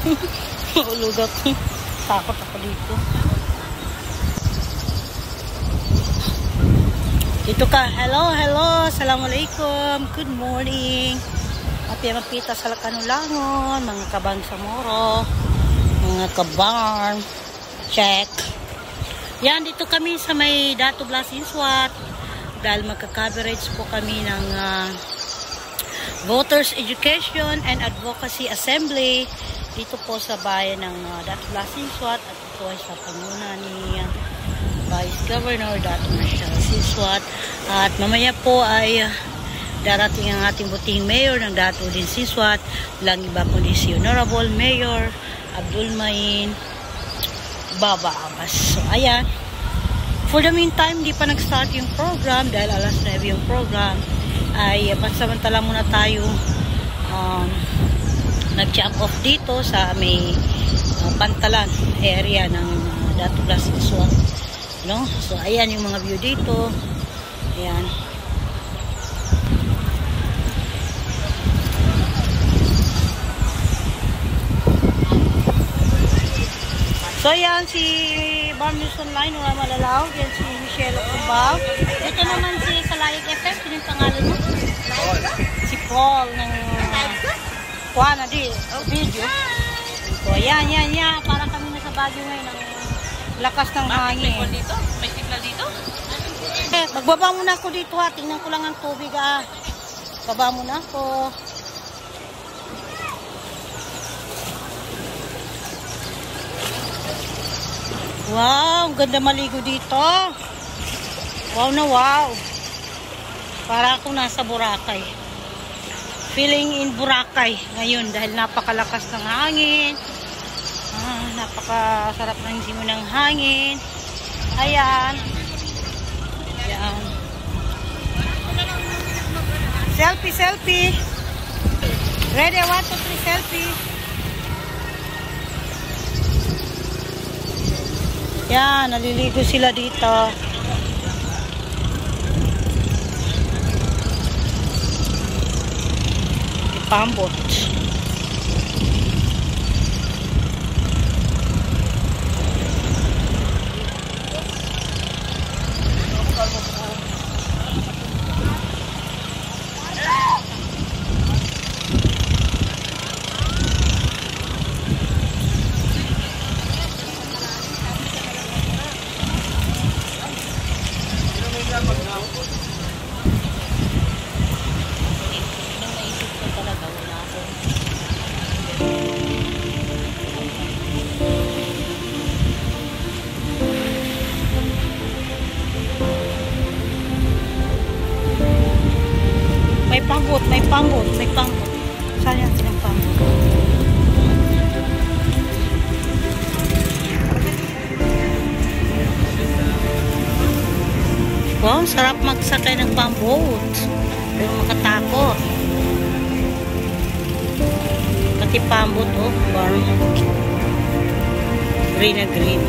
Maulog ako. Takot ako dito. Dito ka. Hello, hello. Assalamualaikum. Good morning. Mapita sa Kanulangon, mga kabang sa Moro, mga kabarn. Check. Yan, dito kami sa may Datu Blasinswat. Dahil magka-coverage po kami ng Voters Education and Advocacy Assembly dito po sa bayan ng Datu Blasinswat at ito ay sa panguna ni Vice Governor Datu Marshall Sinswat. At mamaya po ay darating ang ating buting mayor ng Datu din Sinswat, lang iba po din si Honorable Mayor Abdul Main Baba Abbas. So ayan, for the meantime di pa nag-start yung program dahil alas 9 yung program, ay pansamantala muna tayo nag-jump off dito sa may pantalan area ng Datu Blasinswat, no? So ayan yung mga view dito. Ayan. So yan si Barn News Online, wala malalaw. Yan si Michelle Okumbao. Ito naman si Kalayag FM. Sino yung pangalan mo? Si Paul ng Kuana di video. So yan. Parang kami nasa Baguio ngayon ng lakas ng hangin. May signal dito? Magbaba muna ako dito ha. Tingnan ko lang ang tubig ha. Baba muna ako. Wow, ang ganda maligo dito. Wow na wow. Para ako nasa Boracay. Feeling in Boracay ngayon dahil napakalakas ng hangin. Napakasarap ng simon ng hangin. Ayan. Ayan. Selfie. Ready, 1, 2, 3, selfie. Yan, naliligo sila dito. Ipambot. May pambot. Saan yan silang pambot? Wow, sarap magsakay ng pambot. Pero makatakot. Pati pambot, oh. Green na green.